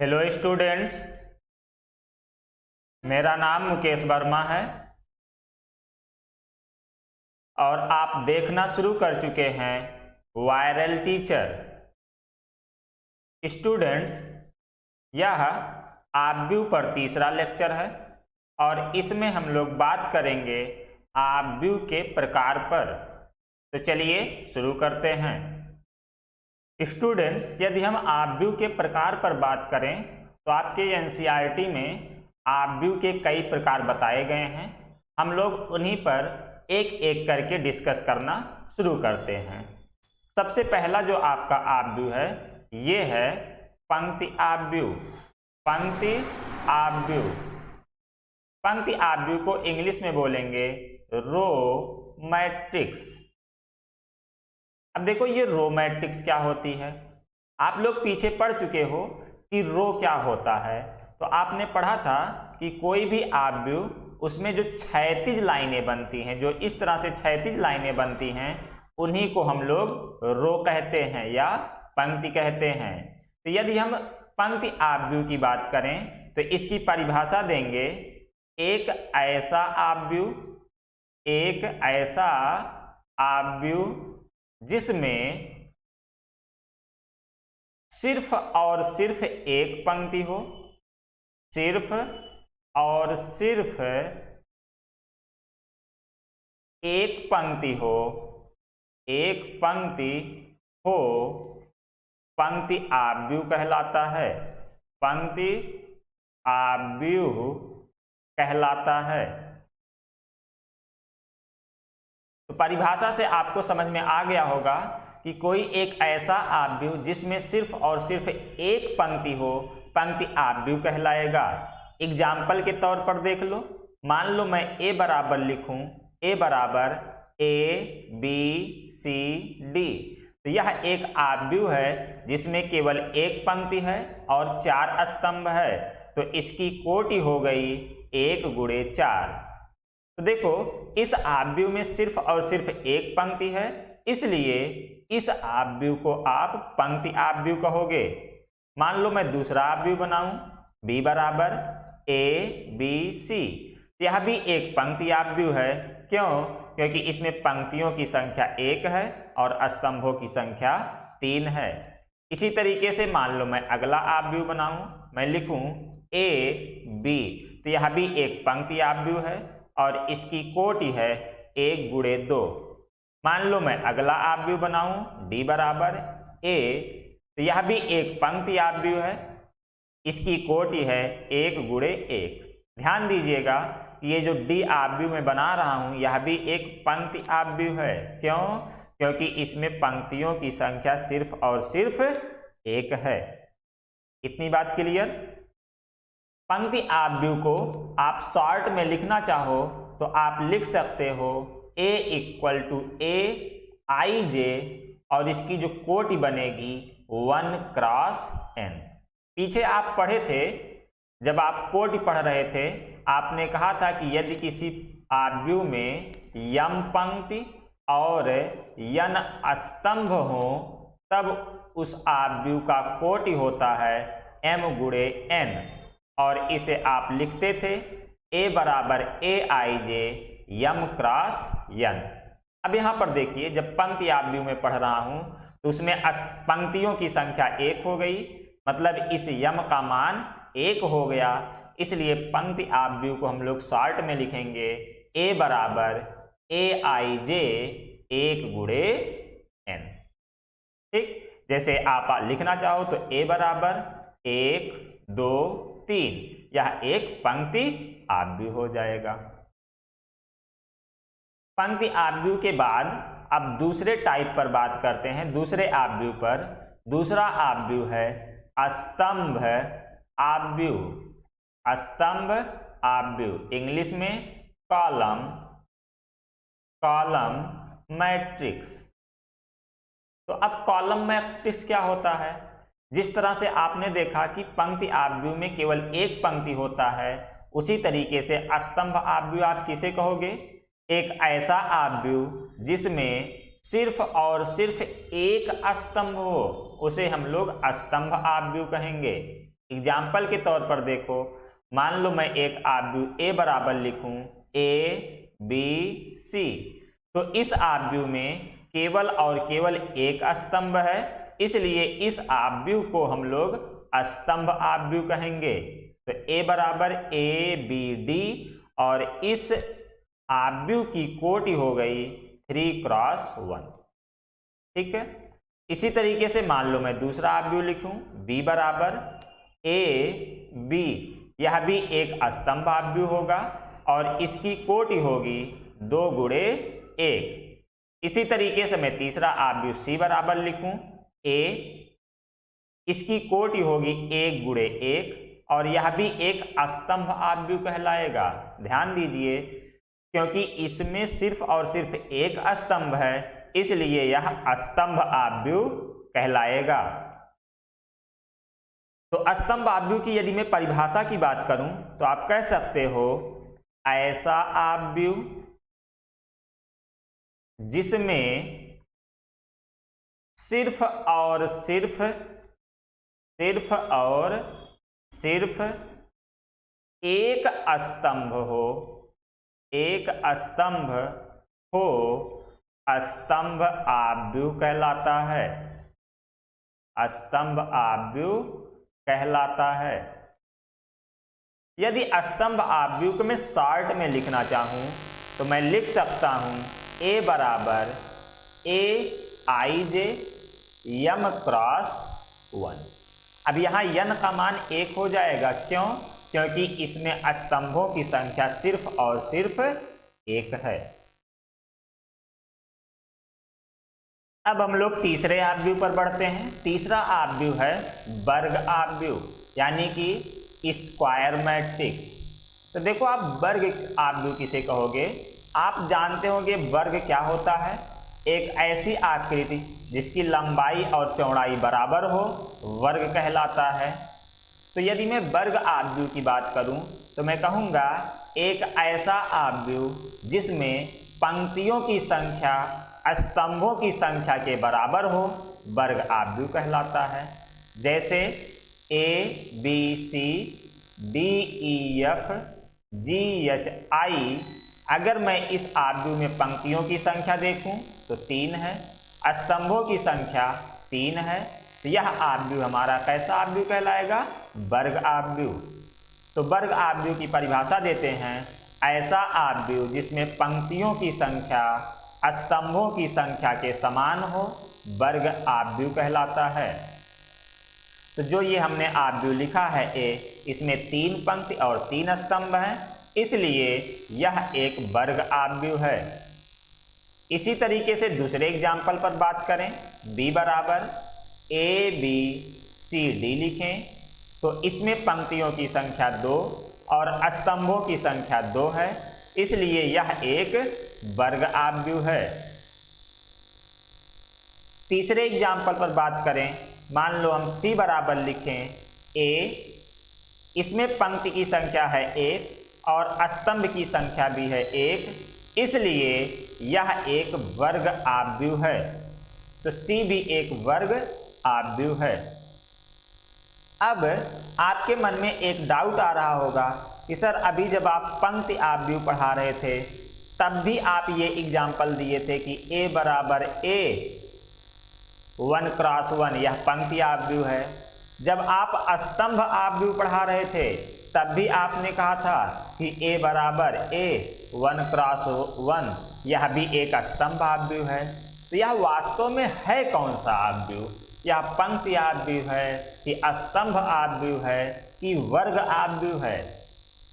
Hello students, मेरा नाम मुकेश वर्मा है और आप देखना शुरू कर चुके हैं वायरल टीचर। स्टूडेंट्स, यह आव्यूह पर तीसरा लेक्चर है और इसमें हम लोग बात करेंगे आव्यूह के प्रकार पर। तो चलिए शुरू करते हैं। स्टूडेंट्स, यदि हम आव्यूह के प्रकार पर बात करें तो आपके एनसीईआरटी में आव्यूह के कई प्रकार बताए गए हैं। हम लोग उन्हीं पर एक एक करके डिस्कस करना शुरू करते हैं। सबसे पहला जो आपका आव्यूह है ये है पंक्ति आव्यूह। पंक्ति आव्यूह, पंक्ति आव्यूह को इंग्लिश में बोलेंगे रो मैट्रिक्स। अब देखो ये रो मैट्रिक्स क्या होती है। आप लोग पीछे पढ़ चुके हो कि रो क्या होता है। तो आपने पढ़ा था कि कोई भी आव्यूह उसमें जो क्षैतिज लाइनें बनती हैं, जो इस तरह से क्षैतिज लाइनें बनती हैं, उन्हीं को हम लोग रो कहते हैं या पंक्ति कहते हैं। तो यदि हम पंक्ति आव्यूह की बात करें तो इसकी परिभाषा देंगे एक ऐसा आव्यूह, एक ऐसा आव्यूह जिसमें सिर्फ और सिर्फ एक पंक्ति हो, सिर्फ और सिर्फ एक पंक्ति हो, एक पंक्ति हो, पंक्ति आव्यूह कहलाता है। पंक्ति आव्यूह कहलाता है। तो परिभाषा से आपको समझ में आ गया होगा कि कोई एक ऐसा आव्यूह जिसमें सिर्फ और सिर्फ एक पंक्ति हो, पंक्ति आव्यूह कहलाएगा। एग्जाम्पल के तौर पर देख लो, मान लो मैं ए बराबर लिखूं, ए बराबर ए बी सी डी। तो यह एक आव्यूह है जिसमें केवल एक पंक्ति है और 4 स्तंभ है। तो इसकी कोटि हो गई 1 गुणे 4। तो देखो इस आव्यूह में सिर्फ और सिर्फ एक पंक्ति है, इसलिए इस आव्यूह को आप पंक्ति आव्यूह कहोगे। मान लो मैं दूसरा आव्यूह बनाऊं, b बराबर ए बी सी। यह भी एक पंक्ति आव्यूह है। क्यों? क्योंकि इसमें पंक्तियों की संख्या 1 है और स्तंभों की संख्या 3 है। इसी तरीके से मान लो मैं अगला आव्यूह बनाऊं, मैं लिखूं ए बी। तो यह भी एक पंक्ति आव्यूह है और इसकी कोटि है 1 गुणे 2। मान लो मैं अगला आव्यूह बनाऊं डी बराबर ए। तो यह भी एक पंक्ति आव्यूह है, इसकी कोटि है 1 गुणे 1। ध्यान दीजिएगा ये जो डी आव्यूह में बना रहा हूं यह भी एक पंक्ति आव्यूह है। क्यों? क्योंकि इसमें पंक्तियों की संख्या सिर्फ और सिर्फ 1 है। इतनी बात क्लियर? पंक्ति आव्यूह को आप शॉर्ट में लिखना चाहो तो आप लिख सकते हो a = a i j और इसकी जो कोटि बनेगी 1 क्रॉस n। पीछे आप पढ़े थे, जब आप कोटि पढ़ रहे थे आपने कहा था कि यदि किसी आव्यूह में यम पंक्ति और यन स्तंभ हो तब उस आव्यूह का कोटि होता है m गुणे n और इसे आप लिखते थे a बराबर a i j m cross n। अब यहाँ पर देखिए, जब पंक्ति आव्यूह में पढ़ रहा हूँ तो उसमें पंक्तियों की संख्या 1 हो गई, मतलब इस यम का मान 1 हो गया। इसलिए पंक्ति आव्यूह को हम लोग शॉर्ट में लिखेंगे a बराबर a i j 1 गुणे n। ठीक, जैसे आप लिखना चाहो तो a बराबर 1 2 3, यह एक पंक्ति आव्यूह हो जाएगा। पंक्ति आव्यूह के बाद अब दूसरे टाइप पर बात करते हैं, दूसरे आव्यूह पर। दूसरा आव्यूह है स्तंभ आव्यूह। स्तंभ आव्यूह, इंग्लिश में कॉलम मैट्रिक्स। तो अब कॉलम मैट्रिक्स क्या होता है? जिस तरह से आपने देखा कि पंक्ति आव्यूह में केवल एक पंक्ति होता है, उसी तरीके से स्तंभ आव्यूह आप किसे कहोगे? एक ऐसा आव्यूह जिसमें सिर्फ और सिर्फ एक स्तंभ हो, उसे हम लोग स्तंभ आव्यूह कहेंगे। एग्जाम्पल के तौर पर देखो, मान लो मैं एक आव्यूह ए बराबर लिखूं ABC, तो इस आव्यूह में केवल और केवल एक स्तंभ है, इसलिए इस आव्यूह को हम लोग स्तंभ आव्यूह कहेंगे। तो A बराबर ABD और इस आव्यूह की कोटि हो गई 3x1। ठीक है, इसी तरीके से मान लो मैं दूसरा आव्यूह लिखूं B बराबर AB, यह भी एक स्तंभ आव्यूह होगा और इसकी कोटि होगी 2 गुणे 1। इसी तरीके से मैं तीसरा आव्यूह C बराबर लिखूं A, इसकी कोटि होगी 1 गुणे 1 और यह भी एक स्तंभ आव्यूह कहलाएगा। ध्यान दीजिए, क्योंकि इसमें सिर्फ और सिर्फ एक स्तंभ है, इसलिए यह स्तंभ आव्यूह कहलाएगा। तो स्तंभ आव्यूह की यदि मैं परिभाषा की बात करूं तो आप कह सकते हो ऐसा आव्यूह जिसमें सिर्फ और सिर्फ एक स्तंभ हो, एक स्तंभ हो, स्तंभ आव्यूह कहलाता है, स्तंभ आव्यूह कहलाता है। यदि स्तंभ आव्यूह को मैं शॉर्ट में लिखना चाहूं तो मैं लिख सकता हूं A बराबर AIJ m×1। अब यहां n का मान 1 हो जाएगा, क्यों? क्योंकि इसमें स्तंभों की संख्या सिर्फ और सिर्फ 1 है। अब हम लोग तीसरे आव्यूह पर बढ़ते हैं। तीसरा आव्यूह है वर्ग आव्यूह, यानी कि स्क्वायर मैट्रिक्स। तो देखो, आप वर्ग आव्यूह किसे कहोगे? आप जानते होंगे वर्ग क्या होता है? एक ऐसी आकृति जिसकी लंबाई और चौड़ाई बराबर हो, वर्ग कहलाता है। तो यदि मैं वर्ग आव्यूह की बात करूं तो मैं कहूंगा एक ऐसा आव्यूह जिसमें पंक्तियों की संख्या स्तंभों की संख्या के बराबर हो, वर्ग आव्यूह कहलाता है। जैसे ABCDEFGHI, अगर मैं इस आव्यूह में पंक्तियों की संख्या देखूं तो 3 है, स्तंभों की संख्या 3 है, तो यह आव्यूह हमारा कैसा आव्यूह कहलाएगा? वर्ग आव्यूह। तो वर्ग आव्यूह की परिभाषा देते हैं ऐसा आव्यूह जिसमें पंक्तियों की संख्या स्तंभों की संख्या के समान हो, वर्ग आव्यूह कहलाता है। तो जो ये हमने आव्यूह लिखा है A, इसमें 3 पंक्ति और 3 स्तंभ हैं, इसलिए यह एक वर्ग आव्यूह है। इसी तरीके से दूसरे एग्जाम्पल पर बात करें, B बराबर ABCD लिखें, तो इसमें पंक्तियों की संख्या 2 और स्तंभों की संख्या 2 है, इसलिए यह एक वर्ग आव्यूह है। तीसरे एग्जाम्पल पर बात करें, मान लो हम C बराबर लिखें A, इसमें पंक्ति की संख्या है 1 और स्तंभ की संख्या भी है 1, इसलिए यह एक वर्ग आव्यूह है। तो C भी एक वर्ग आव्यूह है। अब आपके मन में एक डाउट आ रहा होगा कि सर, अभी जब आप पंक्ति आव्यूह पढ़ा रहे थे तब भी आप ये एग्जाम्पल दिए थे कि A बराबर A 1×1, यह पंक्ति आव्यूह है। जब आप स्तंभ आव्यूह पढ़ा रहे थे तब भी आपने कहा था कि A बराबर A 1×1, यह भी एक स्तंभ आव्यूह है। तो यह वास्तव में है कौन सा आव्यूह? यह पंक्ति आव्यूह है कि स्तंभ आव्यूह है कि वर्ग आव्यूह है?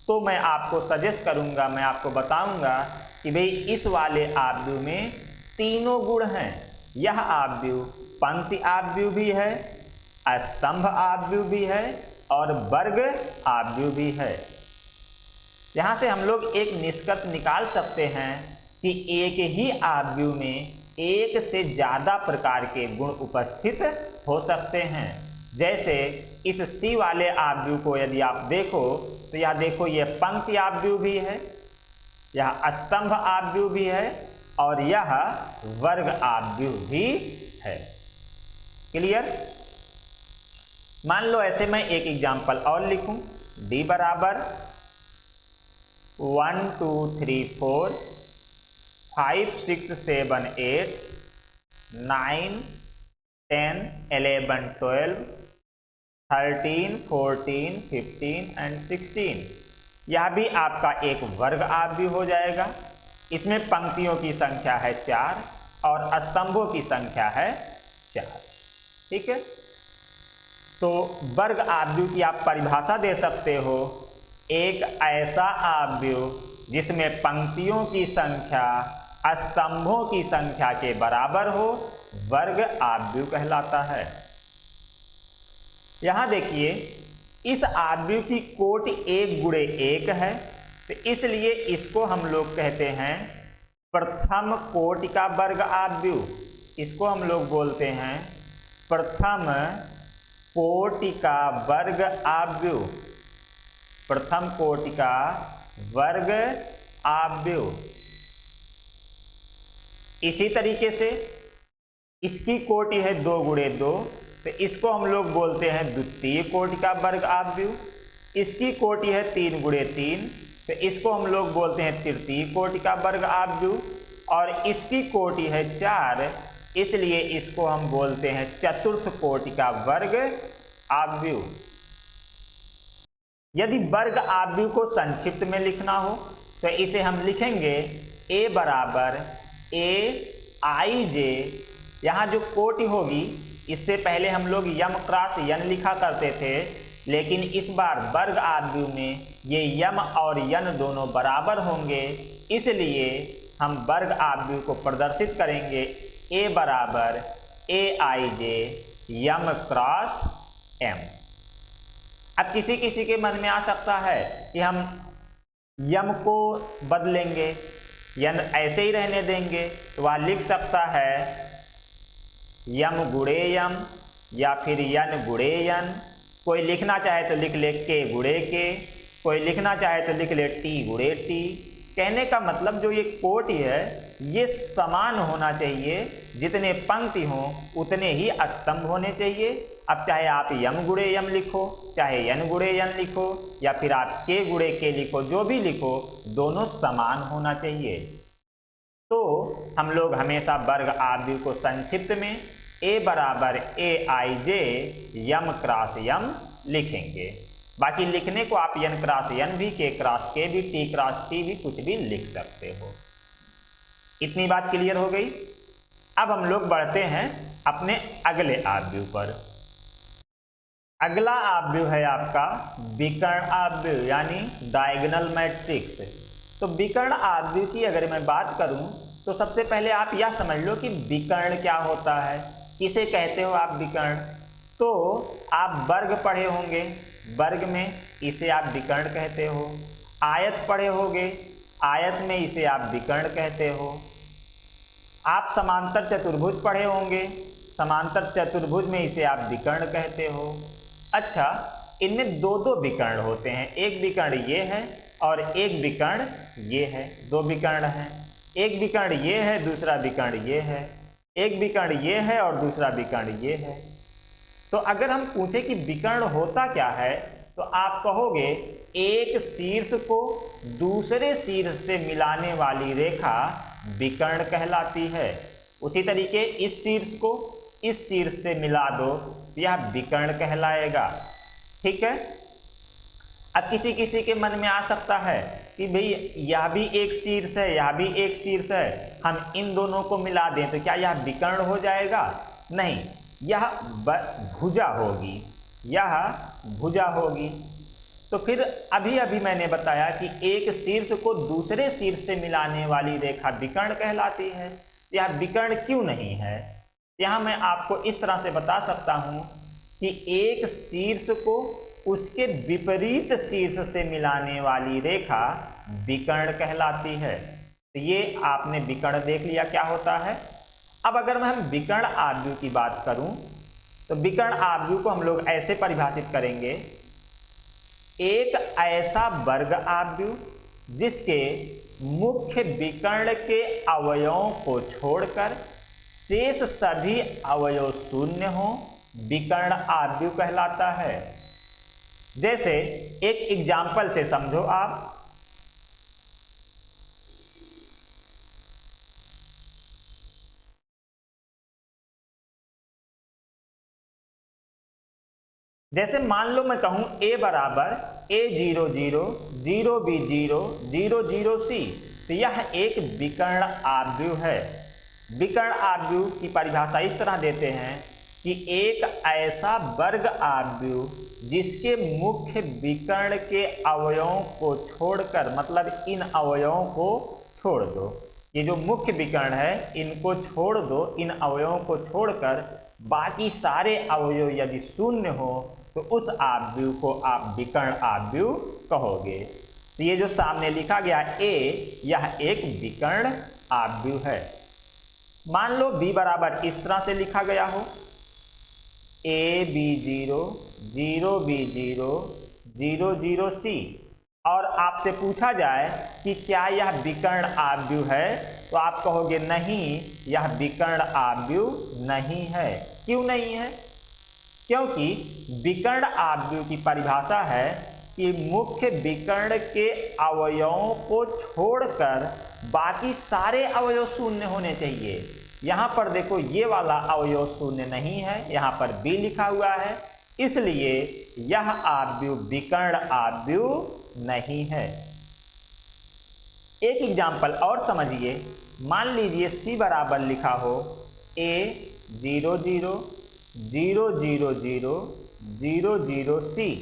तो मैं आपको सजेस्ट करूंगा, मैं आपको बताऊंगा कि भाई इस वाले आव्यूह में तीनों गुण हैं। यह आव्यूह पंक्ति आव्यूह भी है, स्तंभ आव्यूह भी है और वर्ग आव्यूह भी है। यहाँ से हम लोग एक निष्कर्ष निकाल सकते हैं कि एक ही आव्यूह में एक से ज़्यादा प्रकार के गुण उपस्थित हो सकते हैं। जैसे इस C वाले आव्यूह को यदि आप देखो तो यह देखो, यह पंक्ति आव्यूह भी है, यह स्तंभ आव्यूह भी है और यह वर्ग आव्यूह भी है। क्लियर? मान लो ऐसे मैं एक एग्जाम्पल और लिखूं, d बराबर 1 2 3 4 5 6 7 8 9 10 11 12 13 14 15 एंड 16। यह भी आपका एक वर्ग आव्यूह हो जाएगा। इसमें पंक्तियों की संख्या है 4 और स्तंभों की संख्या है 4। ठीक है, तो वर्ग आव्यूह की आप परिभाषा दे सकते हो, एक ऐसा आव्यूह जिसमें पंक्तियों की संख्या स्तंभों की संख्या के बराबर हो, वर्ग आव्यूह कहलाता है। यहां देखिए, इस आव्यूह की कोटि 1 गुणे 1 है, तो इसलिए इसको हम लोग कहते हैं प्रथम कोटि का वर्ग आव्यूह। इसको हम लोग बोलते हैं प्रथम कोटि का वर्ग आव्यूह, प्रथम कोटि का वर्ग आव्यूह। इसी तरीके से इसकी कोटि है 2 गुणे 2, तो इसको हम लोग बोलते हैं द्वितीय कोटि का वर्ग आव्यूह। इसकी कोटि है 3 गुणे 3, तो इसको हम लोग बोलते हैं तृतीय कोटि का वर्ग आव्यूह। और इसकी कोटि है 4, इसलिए इसको हम बोलते हैं चतुर्थ कोटि का वर्ग आव्यूह। यदि वर्ग आव्यूह को संक्षिप्त में लिखना हो तो इसे हम लिखेंगे a बराबर a i j। यहाँ जो कोटि होगी, इससे पहले हम लोग यम क्रॉस यन लिखा करते थे, लेकिन इस बार वर्ग आव्यूह में ये यम और यन दोनों बराबर होंगे, इसलिए हम वर्ग आव्यूह को प्रदर्शित करेंगे a बराबर a i j m cross m। अब किसी किसी के मन में आ सकता है कि हम यम को बदलेंगे, यन ऐसे ही रहने देंगे, तो वह लिख सकता है यम गुणे यम या फिर यन गुणे यन। कोई लिखना चाहे तो लिख ले के गुणे के, कोई लिखना चाहे तो लिख ले टी गुणे टी। कहने का मतलब जो ये कोटि है ये समान होना चाहिए, जितने पंक्ति हों उतने ही स्तंभ होने चाहिए। अब चाहे आप यम गुणे यम लिखो, चाहे यन गुणे यन लिखो, या फिर आप के गुणे के लिखो, जो भी लिखो दोनों समान होना चाहिए। तो हम लोग हमेशा वर्ग आव्यूह को संक्षिप्त में a बराबर a i j m cross m लिखेंगे। बाकी लिखने को आप यन क्रॉस यन भी, के क्रॉस के भी, टी क्रॉस टी भी, कुछ भी लिख सकते हो। इतनी बात क्लियर हो गई। अब हम लोग बढ़ते हैं अपने अगले आव्यूह पर। अगला आव्यूह है आपका विकर्ण आव्यूह यानी डायगोनल मैट्रिक्स। तो विकर्ण आव्यूह की अगर मैं बात करूं तो सबसे पहले आप यह समझ लो कि विकर्ण क्या होता है, किसे कहते हो आप विकर्ण। तो आप वर्ग पढ़े होंगे, वर्ग में इसे आप विकर्ण कहते हो। आयत पढ़े होंगे, आयत में इसे आप विकर्ण कहते हो। आप समांतर चतुर्भुज पढ़े होंगे, समांतर चतुर्भुज में इसे आप विकर्ण कहते हो। अच्छा, इनमें दो दो विकर्ण होते हैं, एक विकर्ण ये है और एक विकर्ण ये है। दो विकर्ण हैं, एक विकर्ण ये है, दूसरा विकर्ण ये है। एक विकर्ण ये है और दूसरा विकर्ण ये है। तो अगर हम पूछे कि विकर्ण होता क्या है, तो आप कहोगे एक शीर्ष को दूसरे शीर्ष से मिलाने वाली रेखा विकर्ण कहलाती है। उसी तरीके इस शीर्ष को इस शीर्ष से मिला दो, यह विकर्ण कहलाएगा। ठीक है। अब किसी किसी के मन में आ सकता है कि भाई यह भी एक शीर्ष है, यह भी एक शीर्ष है, हम इन दोनों को मिला दें तो क्या यह विकर्ण हो जाएगा? नहीं, यह भुजा होगी, यह भुजा होगी। तो फिर अभी अभी मैंने बताया कि एक शीर्ष को दूसरे शीर्ष से मिलाने वाली रेखा विकर्ण कहलाती है। यह विकर्ण क्यों नहीं है? यहाँ मैं आपको इस तरह से बता सकता हूँ कि एक शीर्ष को उसके विपरीत शीर्ष से मिलाने वाली रेखा विकर्ण कहलाती है। तो ये आपने विकर्ण देख लिया क्या होता है। अब अगर मैं हम विकर्ण आव्यूह की बात करूं तो विकर्ण आव्यूह को हम लोग ऐसे परिभाषित करेंगे, एक ऐसा वर्ग आव्यूह जिसके मुख्य विकर्ण के अवयवों को छोड़कर शेष सभी अवयव शून्य हों विकर्ण आव्यूह कहलाता है। जैसे एक एग्जाम्पल से समझो आप, जैसे मान लो मैं कहूं a बराबर a00 0b0 00c, तो यह एक विकर्ण आव्यूह है। विकर्ण आव्यूह की परिभाषा इस तरह देते हैं कि एक ऐसा वर्ग आव्यूह जिसके मुख्य विकर्ण के अवयवों को छोड़कर, मतलब इन अवयवों को छोड़ दो, ये जो मुख्य विकर्ण है इनको छोड़ दो, इन अवयवों को छोड़कर बाकी सारे अवयव यदि शून्य हो तो उस आव्यूह को आप विकर्ण आव्यूह कहोगे। तो ये जो सामने लिखा गया a, यह एक विकर्ण आव्यूह है। मान लो b बराबर इस तरह से लिखा गया हो, ab0 0b0 00c, और आपसे पूछा जाए कि क्या यह विकर्ण आव्यूह है, तो आप कहोगे नहीं, यह विकर्ण आव्यूह नहीं है। क्यों नहीं है? क्योंकि विकर्ण आव्यूह की परिभाषा है कि मुख्य विकर्ण के अवयवों को छोड़कर बाकी सारे अवयव शून्य होने चाहिए। यहाँ पर देखो ये वाला अवयव शून्य नहीं है, यहाँ पर b लिखा हुआ है, इसलिए यह आव्यूह विकर्ण आव्यूह नहीं है। एक एग्जाम्पल और समझिए, मान लीजिए c बराबर लिखा हो a00 000 00c,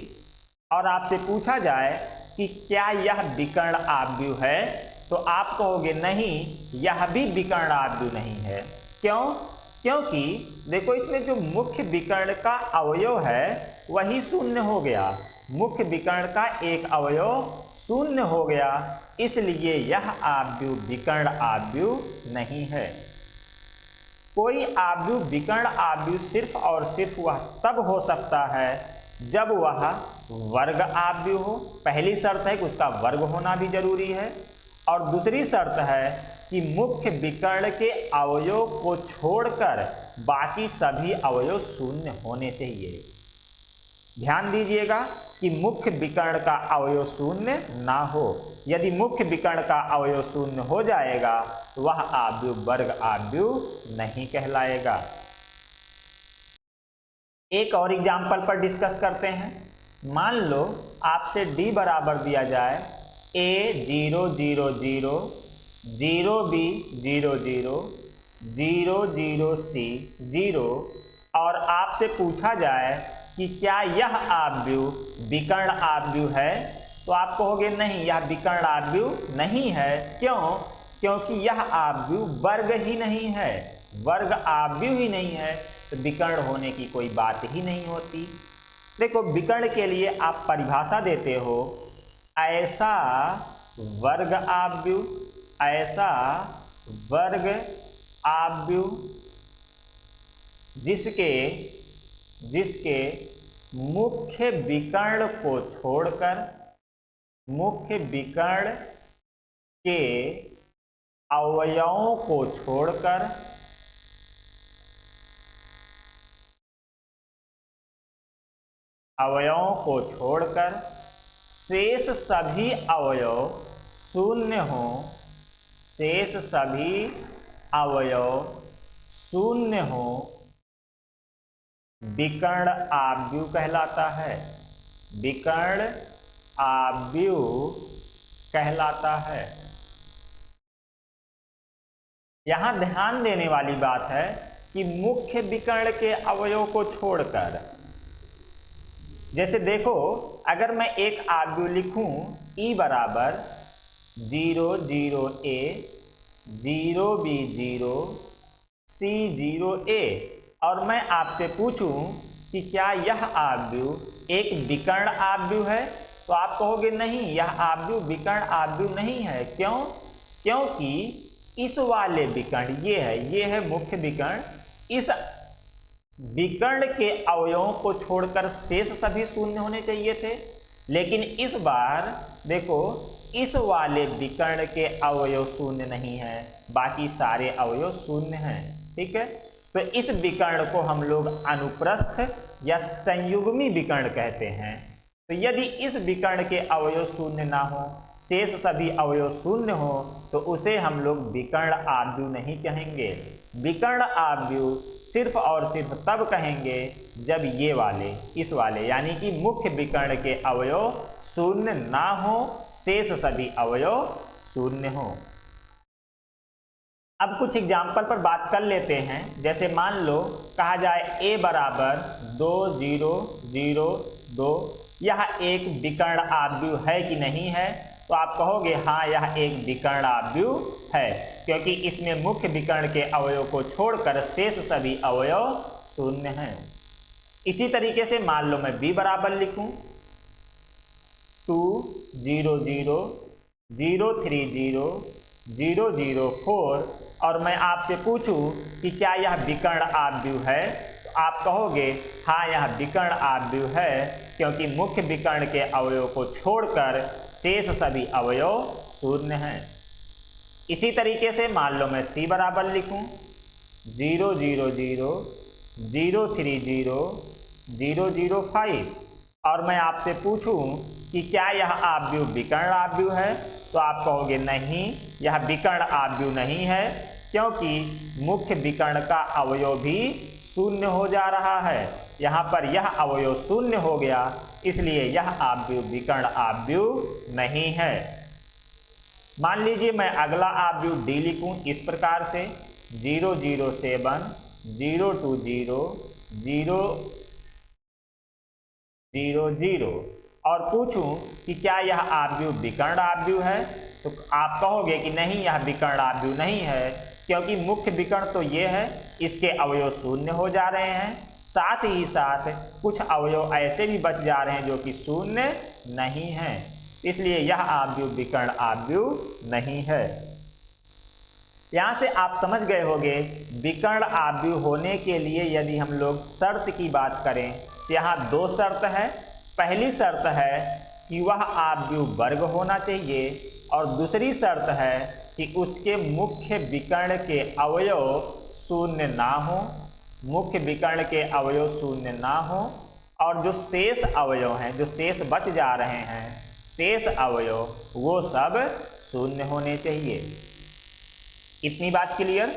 और आपसे पूछा जाए कि क्या यह विकर्ण आव्यूह है, तो आप कहोगे नहीं, यह भी विकर्ण आव्यूह नहीं है। क्यों? क्योंकि देखो इसमें जो मुख्य विकर्ण का अवयव है वही शून्य हो गया, मुख्य विकर्ण का एक अवयव शून्य हो गया, इसलिए यह आव्यूह विकर्ण आव्यूह नहीं है। कोई आव्यूह विकर्ण आव्यूह सिर्फ और सिर्फ वह तब हो सकता है जब वह वर्ग आव्यूह हो। पहली शर्त है कि उसका वर्ग होना भी जरूरी है, और दूसरी शर्त है कि मुख्य विकर्ण के अवयव को छोड़कर बाकी सभी अवयव शून्य होने चाहिए। ध्यान दीजिएगा कि मुख्य विकर्ण का अवयव शून्य ना हो। यदि मुख्य विकर्ण का अवयव शून्य हो जाएगा तो वह आव्यूह वर्ग आव्यूह नहीं कहलाएगा। एक और एग्जाम्पल पर डिस्कस करते हैं। मान लो आपसे d बराबर दिया जाए a000 0b00 00c 0, और आपसे पूछा जाए कि क्या यह आव्यूह विकर्ण आव्यूह है, तो आप कहोगे नहीं, यह विकर्ण आव्यूह नहीं है। क्यों? क्योंकि यह आव्यूह वर्ग ही नहीं है, वर्ग आव्यूह ही नहीं है, तो विकर्ण होने की कोई बात ही नहीं होती। देखो विकर्ण के लिए आप परिभाषा देते हो, ऐसा वर्ग आव्यूह, ऐसा वर्ग आव्यूह जिसके मुख्य विकर्ण को छोड़कर, मुख्य विकर्ण के अवयवों को छोड़कर शेष सभी अवयव शून्य हो, शेष सभी अवयव शून्य हो, विकर्ण आव्यूह कहलाता है, विकर्ण आव्यूह कहलाता है। यहां ध्यान देने वाली बात है कि मुख्य विकर्ण के अवयव को छोड़कर, जैसे देखो अगर मैं एक आव्यूह लिखूं E बराबर 00a 0b0 c0a, और मैं आपसे पूछूं कि क्या यह आव्यूह एक विकर्ण आव्यूह है, तो आप कहोगे नहीं, यह आव्यूह विकर्ण आव्यूह नहीं है। क्यों? क्योंकि इस वाले विकर्ण, ये है मुख्य विकर्ण, इस विकर्ण के अवयवों को छोड़कर शेष सभी शून्य होने चाहिए थे, लेकिन इस बार देखो इस वाले विकर्ण के अवयव शून्य नहीं है, बाकी सारे अवयव शून्य हैं। ठीक है, तो इस विकर्ण को हम लोग अनुप्रस्थ या संयुग्मी विकर्ण कहते हैं। तो यदि इस विकर्ण के अवयव शून्य ना हो, शेष सभी अवयव शून्य हो, तो उसे हम लोग विकर्ण आव्यूह नहीं कहेंगे। विकर्ण आव्यूह सिर्फ और सिर्फ तब कहेंगे जब ये वाले, इस वाले यानी कि मुख्य विकर्ण के अवयव शून्य ना हो, शेष सभी अवयव शून्य हो। अब कुछ एग्जाम्पल पर बात कर लेते हैं। जैसे मान लो कहा जाए a बराबर 2 0 0 2, यह एक विकर्ण आव्यूह है कि नहीं है? तो आप कहोगे हाँ, यह एक विकर्ण आव्यूह है, क्योंकि इसमें मुख्य विकर्ण के अवयव को छोड़कर शेष सभी अवयव शून्य हैं। इसी तरीके से मान लो मैं b बराबर लिखूं 2 0 0 0 3 0 0 0 4, और मैं आपसे पूछूं कि क्या यह विकर्ण आव्यूह है? तो आप कहोगे हाँ, यह विकर्ण आव्यूह है, क्योंकि मुख्य विकर्ण के अवयव को छोड़कर शेष सभी अवयव शून्य हैं। इसी तरीके से मान लो मैं c बराबर लिखूं 0 0 0 0 3 0 0 0 5, और मैं आपसे पूछूं कि क्या यह आव्यूह विकर्ण आव्यूह है? तो आप कहोगे नहीं, यह विकर्ण आव्यूह नहीं है, क्योंकि मुख्य विकर्ण का अवयव भी शून्य हो जा रहा है। यहाँ पर यह अवयव शून्य हो गया, इसलिए यह आव्यूह विकर्ण आव्यूह नहीं है। मान लीजिए मैं अगला आव्यूह d लिखूं इस प्रकार से 0 0 7 0 2 0 0 0 0, और पूछूं कि क्या यह आव्यूह विकर्ण आव्यूह है? तो आप कहोगे कि नहीं, यह विकर्ण आव्यूह नहीं है, क्योंकि मुख्य विकर्ण तो ये है, इसके अवयव शून्य हो जा रहे हैं, साथ ही साथ कुछ अवयव ऐसे भी बच जा रहे हैं जो कि शून्य नहीं हैं, इसलिए यह आव्यूह विकर्ण आव्यूह नहीं है। यहाँ से आप समझ गए होंगे विकर्ण आव्यूह होने के लिए यदि हम लोग शर्त की बात करें तो यहाँ 2 शर्त है। पहली शर्त है कि वह आव्यूह वर्ग होना चाहिए, और दूसरी शर्त है कि उसके मुख्य विकर्ण के अवयव शून्य ना हो, मुख्य विकर्ण के अवयव शून्य ना हो, और जो शेष अवयव हैं, जो शेष बच जा रहे हैं, शेष अवयव वो सब शून्य होने चाहिए। इतनी बात क्लियर?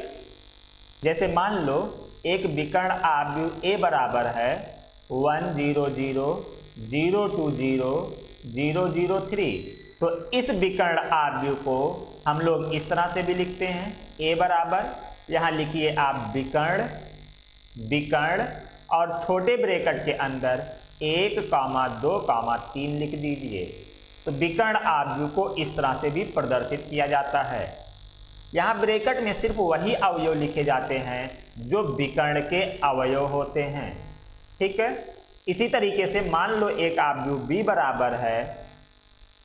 जैसे मान लो एक विकर्ण आव्यूह a बराबर है 1 0 0 0 2 0 0 0 3, तो इस विकर्ण आव्यूह को हम लोग इस तरह से भी लिखते हैं। a बराबर, यहाँ लिखिए आप विकर्ण विकर्ण और छोटे ब्रैकेट के अंदर 1 2 3 लिख दीजिए। तो विकर्ण आव्यूह को इस तरह से भी प्रदर्शित किया जाता है। यहाँ ब्रैकेट में सिर्फ वही अवयव लिखे जाते हैं जो विकर्ण के अवयव होते हैं, ठीक है। इसी तरीके से मान लो एक आव्यूह b बराबर है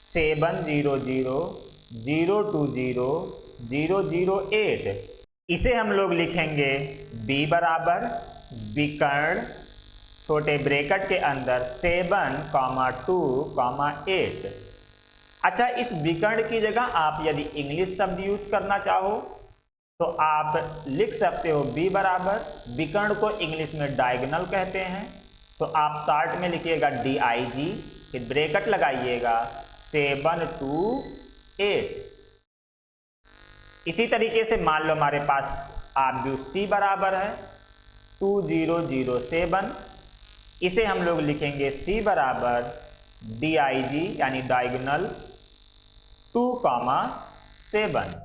7 0 0 0 2 0 0 0 8, इसे हम लोग लिखेंगे b बराबर विकर्ण छोटे ब्रैकेट के अंदर 7 2 8। अच्छा, इस विकर्ण की जगह आप यदि इंग्लिश शब्द यूज करना चाहो तो आप लिख सकते हो b बराबर, विकर्ण को इंग्लिश में डायगोनल कहते हैं, तो आप शॉर्ट में लिखिएगा dig, फिर ब्रैकेट लगाइएगा 7 2 8। इसी तरीके से मान लो हमारे पास आव्यूह c बराबर है 2 0 0 7, इसे हम लोग लिखेंगे c बराबर dig यानी डायगोनल 2 7।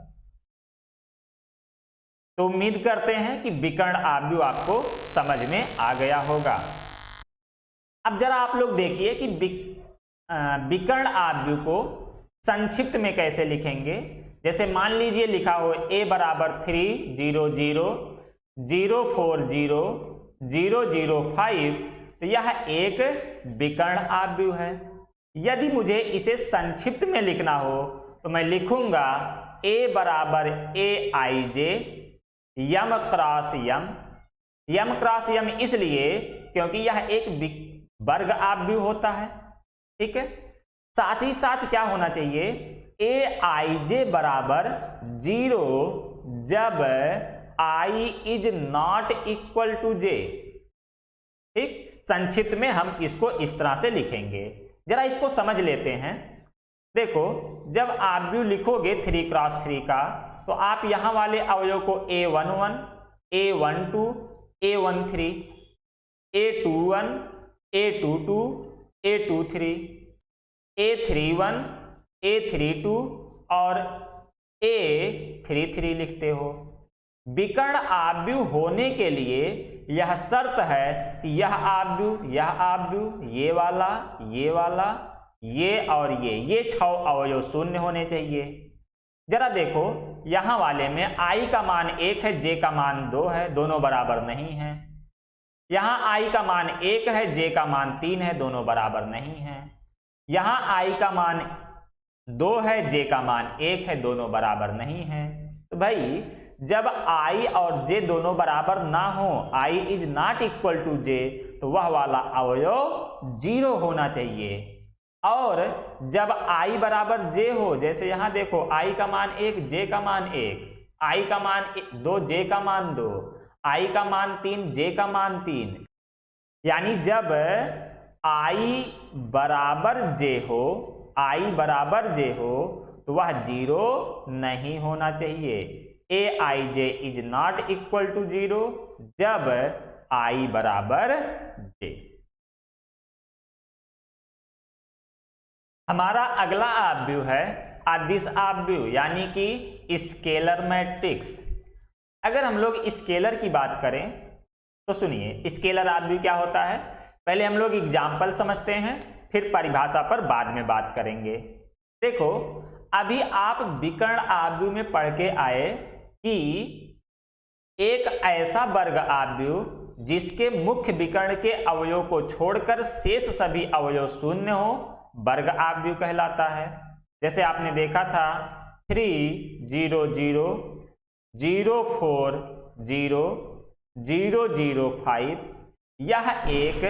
तो उम्मीद करते हैं कि विकर्ण आव्यूह आपको समझ में आ गया होगा। अब जरा आप लोग देखिए कि विकर्ण आव्यूह को संक्षिप्त में कैसे लिखेंगे। जैसे मान लीजिए लिखा हो a बराबर 3 0 0 0 4 0 0 0 5, तो यह एक विकर्ण आव्यूह है। यदि मुझे इसे संक्षिप्त में लिखना हो तो मैं लिखूंगा a बराबर aij यम क्रॉस यम। यम क्रॉस यम इसलिए क्योंकि यह एक वर्ग आव्यूह होता है, ठीक है। साथ ही साथ क्या होना चाहिए, aij बराबर 0 जब I is not equal to जे। ठीक, संक्षिप्त में हम इसको इस तरह से लिखेंगे, जरा इसको समझ लेते हैं। देखो, जब आप भी लिखोगे 3x3 का, तो आप यहां वाले अवयव को A11, A12, A13, A21, A22, A23, A31, A32 और A33 लिखते हो। विकर्ण आव्यूह होने के लिए यह शर्त है कि यह आव्यूह, ये वाला, ये और ये 6 अवयव शून्य होने चाहिए। जरा देखो, यहां वाले में i का मान 1 है, j का मान 2 है, दोनों बराबर नहीं है। यहां i का मान 1 है, j का मान 3 है, दोनों बराबर नहीं है। यहां i का मान 2 है, j का मान 1 है, दोनों बराबर नहीं है। तो भाई जब i और j दोनों बराबर ना हो, i is not equal to j, तो वह वाला अवयव 0 होना चाहिए। और जब i बराबर j हो, जैसे यहां देखो i का मान 1, j का मान 1, i का मान 2, j का मान 2, i का मान 3, j का मान 3, यानी जब i बराबर j हो, तो वह 0 नहीं होना चाहिए। aij is not equal to 0 जब i बराबर j। हमारा अगला आव्यूह है अदिश आव्यूह, यानी कि स्केलर मैट्रिक्स। अगर हम लोग स्केलर की बात करें तो सुनिए, स्केलर आव्यूह क्या होता है। पहले हम लोग एग्जाम्पल समझते हैं, फिर परिभाषा पर बाद में बात करेंगे। देखो, अभी आप विकर्ण आव्यूह में पढ़ के आए कि एक ऐसा वर्ग आव्यूह जिसके मुख्य विकर्ण के अवयव को छोड़कर शेष सभी अवयव शून्य हो, वर्ग आव्यूह कहलाता है। जैसे आपने देखा था 3 0 0 0 4 0 0 0 5, यह एक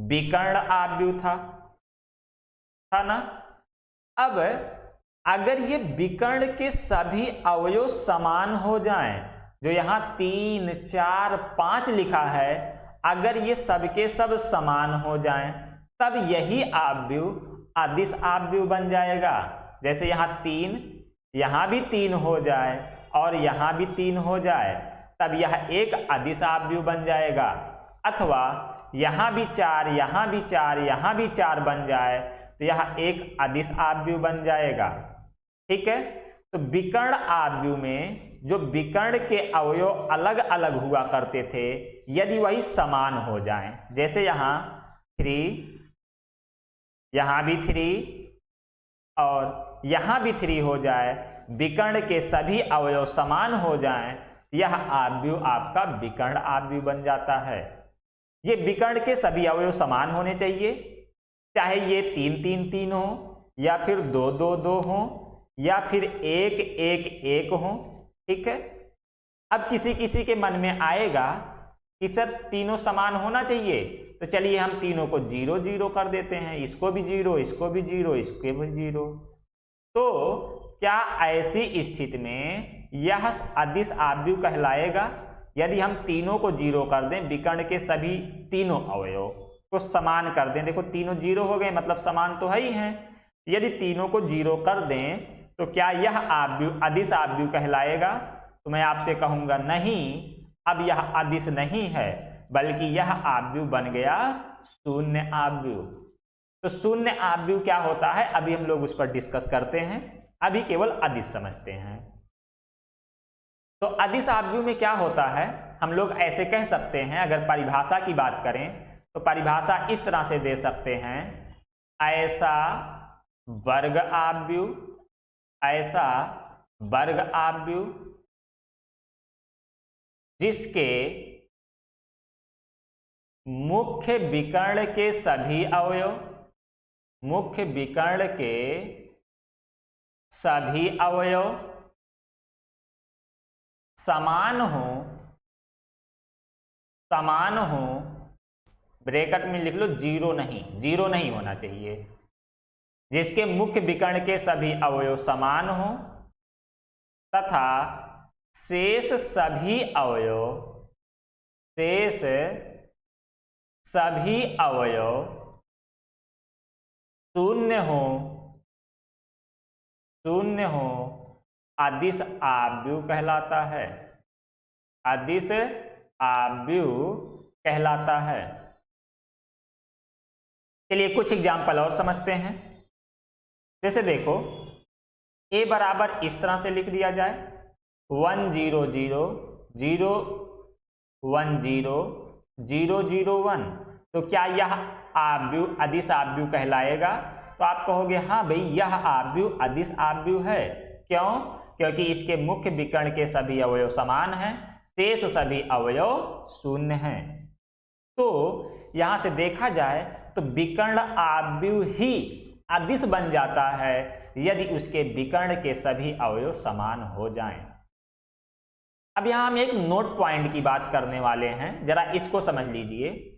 विकर्ण आव्यूह था ना। अब अगर ये विकर्ण के सभी अवयव समान हो जाएं, जो यहां 3 4 5 लिखा है, अगर ये सबके सब समान हो जाएं, तब यही आव्यूह अदिश आव्यूह बन जाएगा। जैसे यहां 3, यहां भी 3 हो जाए और यहां भी 3 हो जाए, तब यह एक अदिश आव्यूह बन जाएगा। अथवा यहां भी 4, यहां भी 4, यहां भी 4 बन जाए, तो यह एक अदिश आव्यूह बन जाएगा। ठीक है, तो विकर्ण आव्यूह में जो विकर्ण के अवयव अलग अलग हुआ करते थे, यदि वही समान हो जाएं, जैसे यहां 3, यहां भी 3 और यहां भी 3 हो जाए, विकर्ण के सभी अवयव समान हो जाएं, यह आव्यूह आपका विकर्ण आव्यूह बन जाता है। ये विकर्ण के सभी अवयव समान होने चाहिए, चाहे ये 3 3 3 हो, या फिर 2 2 2 हो, या फिर 1 1 1 हो। ठीक है, अब किसी किसी के मन में आएगा कि सर तीनों समान होना चाहिए, तो चलिए हम तीनों को 0 0 कर देते हैं, इसको भी 0, इसको भी 0, इसको भी 0। तो क्या ऐसी स्थिति में यह अदिश आव्यूह कहलाएगा? यदि हम तीनों को 0 कर दें, विकर्ण के सभी तीनों अवयव को समान कर दें, देखो तीनों 0 हो गए, मतलब समान तो है ही हैं। यदि तीनों को 0 कर दें, तो क्या यह आव्यूह अदिश आव्यूह कहलाएगा? तो मैं आपसे कहूंगा नहीं, अब यह अदिश नहीं है, बल्कि यह आव्यूह बन गया शून्य आव्यूह। तो शून्य आव्यूह क्या होता है, अभी हम लोग उस पर डिस्कस करते हैं, अभी केवल अदिश समझते हैं। तो अदिश आव्यूह में क्या होता है, हम लोग ऐसे कह सकते हैं, अगर परिभाषा की बात करें तो परिभाषा इस तरह से दे सकते हैं, ऐसा वर्ग आव्यूह, ऐसा वर्ग आव्यूह जिसके मुख्य विकर्ण के सभी अवयव, मुख्य विकर्ण के सभी अवयव समान हो, ब्रैकेट में लिख लो 0 नहीं होना चाहिए, जिसके मुख्य विकर्ण के सभी अवयव समान हो तथा शेष सभी अवयव शून्य हो अदिश आव्यूह कहलाता है। अदिश आव्यूह कहलाता है। चलिए कुछ एग्जाम्पल और समझते हैं। जैसे देखो a बराबर इस तरह से लिख दिया जाए 1 0 0 0 1 0 0 0 1, तो क्या यह आव्यूह अदिश आव्यूह कहलाएगा? तो आप कहोगे हाँ भाई यह आव्यूह अदिश आव्यूह है। क्यों? क्योंकि इसके मुख्य विकर्ण के सभी अवयव समान हैं, शेष सभी अवयव शून्य हैं। तो यहां से देखा जाए तो विकर्ण आव्यूह ही अदिश बन जाता है यदि उसके विकर्ण के सभी अवयव समान हो जाएं। अब यहां हम एक नोट पॉइंट की बात करने वाले हैं, जरा इसको समझ लीजिए।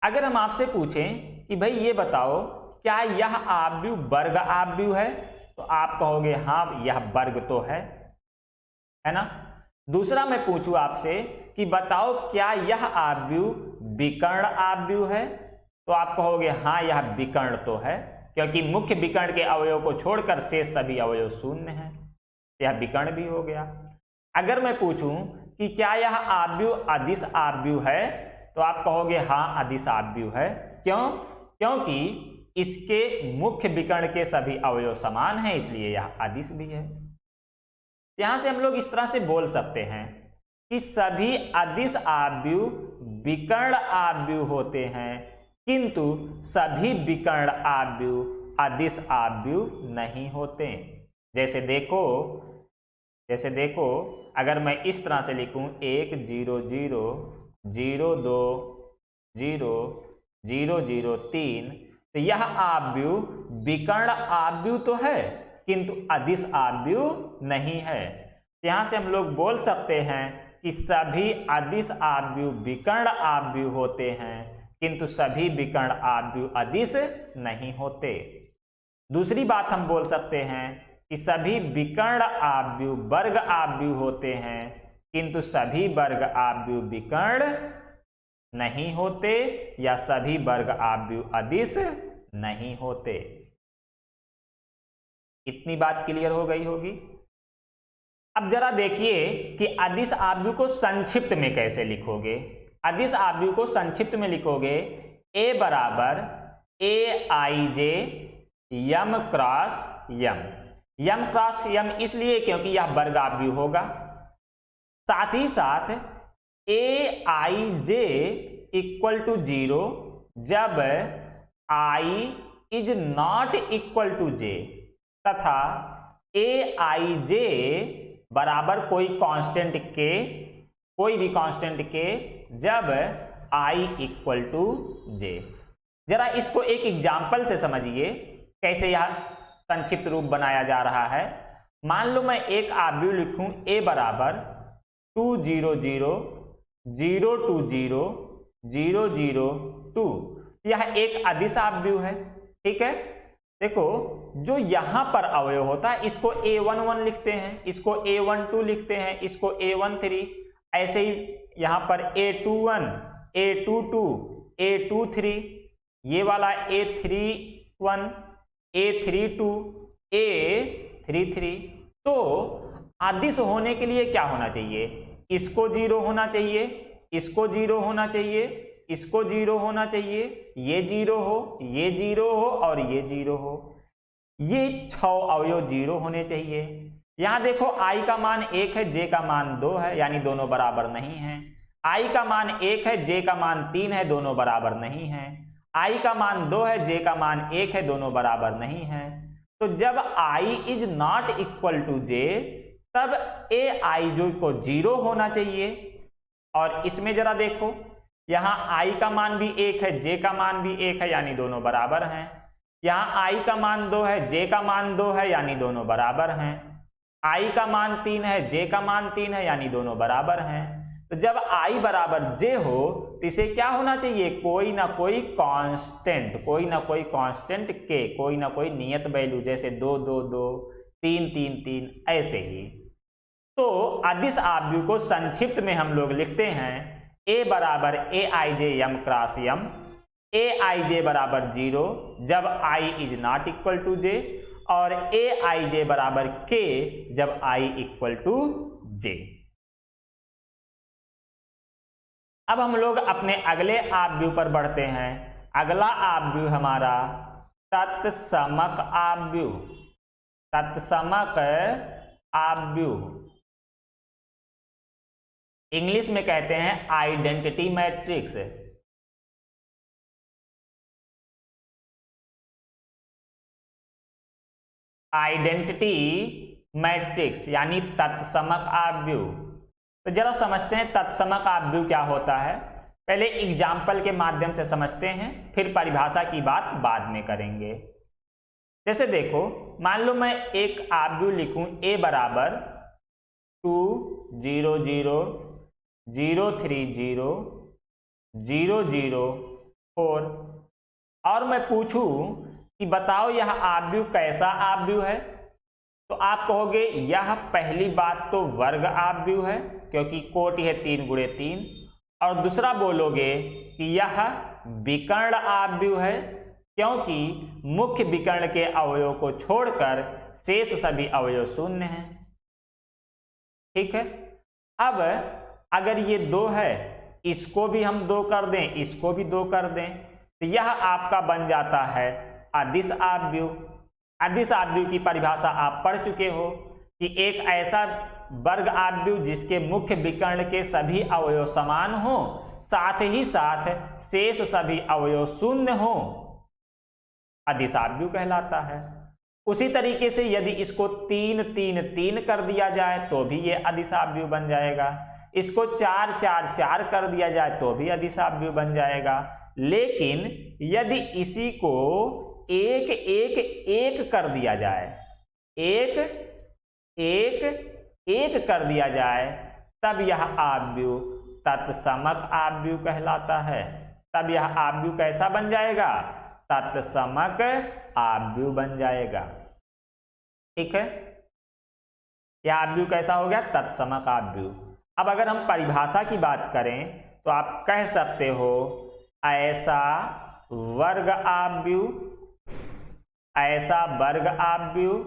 अगर हम आपसे पूछें कि भाई ये बताओ क्या यह आव्यूह वर्ग आव्यूह है, तो आप कहोगे हाँ यह वर्ग तो है ना। दूसरा मैं पूछूं आपसे कि बताओ क्या यह आव्यूह विकर्ण आव्यूह है, तो आप कहोगे हाँ यह विकर्ण तो है, क्योंकि मुख्य विकर्ण के अवयव को छोड़कर शेष सभी अवयव शून्य हैं, यह विकर्ण भी हो गया। अगर मैं पूछूं कि क्या यह आव्यूह अदिश आव्यूह है, तो आप कहोगे हाँ अदिश आव्यूह है। क्यों? क्योंकि इसके मुख्य विकर्ण के सभी अवयव समान हैं, इसलिए यह अदिश भी है। यहां से हम लोग इस तरह से बोल सकते हैं कि सभी अदिश आव्यूह विकर्ण आव्यूह होते हैं, किंतु सभी विकर्ण आव्यूह अदिश आव्यूह नहीं होते। जैसे देखो अगर मैं इस तरह से लिखूं 1 0 0 0 2 0 0 0 3, तो यह आव्यूह विकर्ण आव्यूह तो है किंतु अदिश आव्यूह नहीं है। यहां से हम लोग बोल सकते हैं कि सभी अदिश आव्यूह विकर्ण आव्यूह होते हैं, किंतु सभी विकर्ण आव्यूह अदिश नहीं होते। दूसरी बात हम बोल सकते हैं कि सभी विकर्ण आव्यूह वर्ग आव्यूह होते हैं, किंतु सभी वर्ग आव्यूह विकर्ण नहीं होते, या सभी वर्ग आव्यूह अदिश नहीं होते। इतनी बात क्लियर हो गई होगी। अब जरा देखिए कि अदिश आव्यूह को संक्षिप्त में कैसे लिखोगे। अदिश आव्यूह को संक्षिप्त में लिखोगे a बराबर aij यम क्रॉस यम। यम क्रॉस यम इसलिए क्योंकि यह वर्ग आव्यूह होगा। साथ ही साथ aij इक्वल टू 0 जब i is not equal to j, तथा aij बराबर कोई भी कांस्टेंट के जब i इक्वल टू j। जरा इसको एक एग्जाम्पल से समझिए कैसे यह संक्षिप्त रूप बनाया जा रहा है। मान लो मैं एक आव्यूह लिखूं a बराबर 2 0 0 0 2 0 0 0 2, यह एक अदिश आव्यूह है। ठीक है, देखो जो यहां पर अवयव होता है इसको a11 लिखते हैं, इसको a12 लिखते हैं, इसको a13, ऐसे ही यहां पर a21 a22 a23, ये वाला a31 a32 a33। तो अदिश होने के लिए क्या होना चाहिए? इसको 0 होना चाहिए, इसको 0 होना चाहिए, इसको 0 होना चाहिए, ये 0 हो, ये 0 हो और ये 0 हो। ये 6 अवयव 0 होने चाहिए। यहां देखो i का मान 1 है, j का मान 2 है, यानी दोनों बराबर नहीं है। i का मान 1 है, j का मान 3 है, दोनों बराबर नहीं है। i का मान 2 है, j का मान 1 है, दोनों बराबर नहीं है। तो जब i is not equal to j, तब ai जो को 0 होना चाहिए। और इसमें जरा देखो यहां i का मान भी 1 है, j का मान भी 1 है, यानी दोनों बराबर हैं। यहां i का मान 2 है, j का मान 2 है, यानी दोनों बराबर हैं। i का मान 3 है, j का मान 3 है, यानी दोनों बराबर हैं। तो जब i बराबर j हो तो इसे क्या होना चाहिए? कोई ना कोई कांस्टेंट, k, कोई ना कोई नियत वैल्यू, जैसे 2 2 2 3 3 3 ऐसे ही। तो अदिश आव्यूह को संक्षिप्त में हम लोग लिखते हैं ए बराबर ए आई जे यम क्रॉस यम, ए आई जे बराबर 0 जब I is not equal to जे, और ए आई जे बराबर के जब आई इक्वल टू जे। अब हम लोग अपने अगले आव्यूह पर बढ़ते हैं। अगला आव्यूह हमारा तत्समक आव्यूह, तत्समक आव्यूह इंग्लिश में कहते हैं आइडेंटिटी मैट्रिक्स। आइडेंटिटी मैट्रिक्स यानी तत्समक आव्यूह। तो जरा समझते हैं तत्समक आव्यूह क्या होता है। पहले एग्जाम्पल के माध्यम से समझते हैं, फिर परिभाषा की बात बाद में करेंगे। जैसे देखो, मान लो मैं एक आव्यूह लिखूं ए बराबर 2 0 0 0 3 0 0 0 4, और मैं पूछूं कि बताओ यह आव्यूह कैसा आव्यूह है, तो आप कहोगे यह पहली बात तो वर्ग आव्यूह है क्योंकि कोटि है 3 गुणे 3, और दूसरा बोलोगे कि यह विकर्ण आव्यूह है क्योंकि मुख्य विकर्ण के अवयव को छोड़कर शेष सभी अवयव शून्य हैं। ठीक है। अब अगर ये 2 है, इसको भी हम 2 कर दें, इसको भी 2 कर दें, तो यह आपका बन जाता है अदिश आव्यूह। अदिश आव्यूह की परिभाषा आप पढ़ चुके हो कि एक ऐसा वर्ग आव्यूह जिसके मुख्य विकर्ण के सभी अवयव समान हो, साथ ही साथ शेष सभी अवयव शून्य हो, अदिश आव्यूह कहलाता है। उसी तरीके से यदि इसको 3 3 3 कर दिया जाए तो भी ये अदिश आव्यूह बन जाएगा, इसको 4 4 4 कर दिया जाए तो भी अदिश आव्यूह बन जाएगा। लेकिन यदि इसी को 1 1 1 कर दिया जाए, 1 1 1 कर दिया जाए, तब यह आव्यूह तत्समक आव्यूह कहलाता है। तब यह आव्यूह कैसा बन जाएगा? तत्समक आव्यूह बन जाएगा। ठीक है, यह आव्यूह कैसा हो गया? तत्समक आव्यूह। अब अगर हम परिभाषा की बात करें तो आप कह सकते हो ऐसा वर्ग आव्यूह, ऐसा वर्ग आव्यूह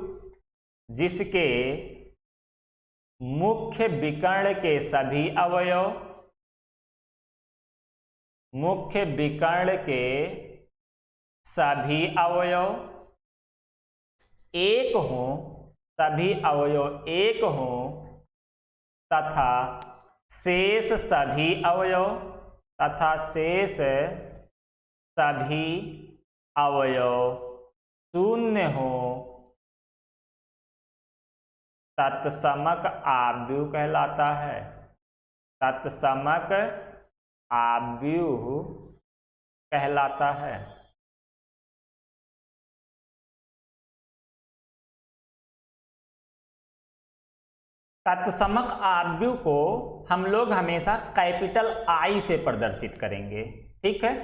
जिसके मुख्य विकर्ण के सभी अवयव, मुख्य विकर्ण के सभी अवयव एक हों, सभी अवयव एक हों, तथा शेष सभी अवयव, तथा शेष सभी अवयव शून्य हो, तत्समक आव्यूह कहलाता है। तत्समक आव्यूह कहलाता है। तत्समक आव्यूह को हम लोग हमेशा कैपिटल आई से प्रदर्शित करेंगे। ठीक है,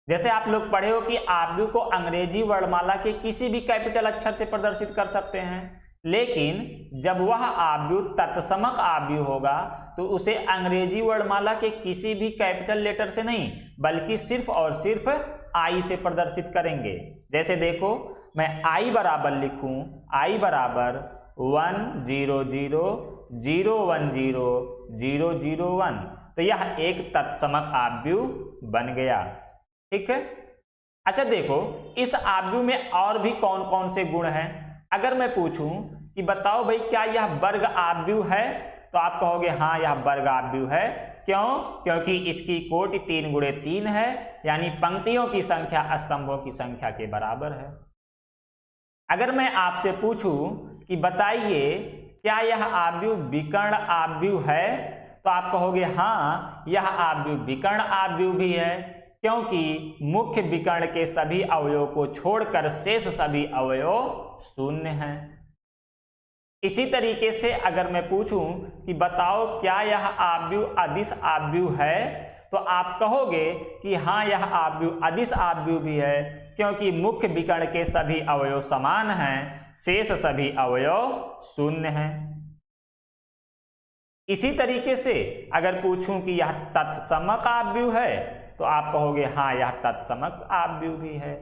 जैसे आप लोग पढ़े हो कि आव्यूह को अंग्रेजी वर्णमाला के किसी भी कैपिटल अक्षर से प्रदर्शित कर सकते हैं, लेकिन जब वह आव्यूह तत्समक आव्यूह होगा तो उसे अंग्रेजी वर्णमाला के किसी भी कैपिटल लेटर से नहीं बल्कि सिर्फ और सिर्फ आई से प्रदर्शित करेंगे। जैसे देखो, मैं आई बराबर लिखूं, आई बराबर 1 0 0 0 1 0 0 0 1, तो यह एक तत्समक आव्यूह बन गया। ठीक है। अच्छा देखो, इस आव्यूह में और भी कौन कौन से गुण हैं। अगर मैं पूछूं कि बताओ भाई क्या यह वर्ग आव्यूह है, तो आप कहोगे हाँ यह वर्ग आव्यूह है। क्यों? क्योंकि इसकी कोटि 3 गुणे 3 है, यानी पंक्तियों की संख्या स्तंभों की संख्या के बराबर है। अगर मैं आपसे पूछूं कि बताइए क्या यह आव्यूह विकर्ण आव्यूह है, तो आप कहोगे हाँ यह आव्यूह विकर्ण आव्यूह भी है, क्योंकि मुख्य विकर्ण के सभी अवयवों को छोड़कर शेष सभी अवयव शून्य हैं। इसी तरीके से अगर मैं पूछूं कि बताओ क्या यह आव्यूह अदिश आव्यूह है, तो आप कहोगे कि हाँ यह आव्यूह अदिश आव्यूह भी है, क्योंकि मुख्य विकर्ण के सभी अवयव समान हैं, शेष सभी अवयव शून्य हैं। इसी तरीके से अगर पूछूं कि यह तत्समक आव्यूह है तो आप कहोगे हाँ यह तत्समक आव्यूह भी है।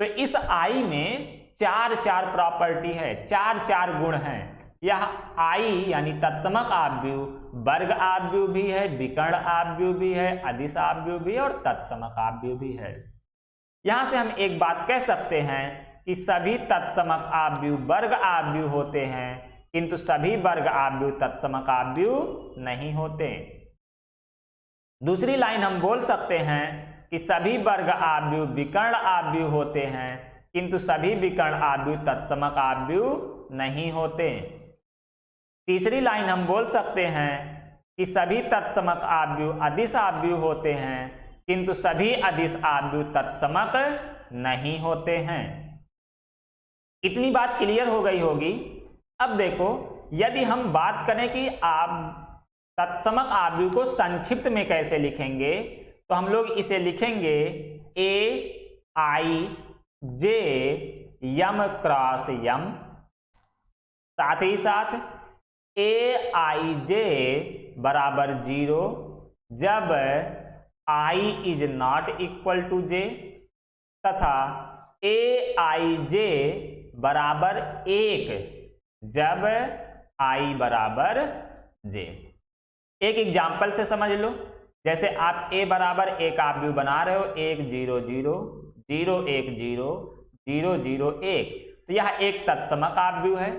तो इस आई में चार चार प्रॉपर्टी है, चार चार गुण हैं। यह आई यानी तत्समक आव्यूह वर्ग आव्यूह भी है, विकर्ण आव्यूह भी है, अदिश आव्यूह भी है और तत्समक आव्यूह भी है। यहां से हम एक बात कह सकते हैं कि सभी तत्समक आव्यूह वर्ग आव्यूह होते हैं, किंतु सभी वर्ग आव्यूह तत्समक आव्यूह नहीं होते। दूसरी लाइन हम बोल सकते हैं कि सभी वर्ग आव्यूह विकर्ण आव्यूह होते हैं, किंतु सभी विकर्ण आव्यूह तत्समक आव्यूह नहीं होते। तीसरी लाइन हम बोल सकते हैं कि सभी तत्समक आव्यूह अदिश आव्यूह होते हैं, किंतु सभी अदिश आव्यूह तत्समक नहीं होते हैं। इतनी बात क्लियर हो गई होगी। अब देखो, यदि हम बात करें कि आप तत्समक आव्यूह को संक्षिप्त में कैसे लिखेंगे, तो हम लोग इसे लिखेंगे ए आई जे यम क्रॉस यम, साथ ही साथ ए आई जे बराबर 0 जब I is not equal to जे, तथा ए आई जे बराबर 1 जब आई बराबर जे। एक एग्जाम्पल से समझ लो, जैसे आप a बराबर एक आव्यूह बना रहे हो 1 0 0 0 1 0 0 0 1, तो यह एक तत्समक आव्यूह है।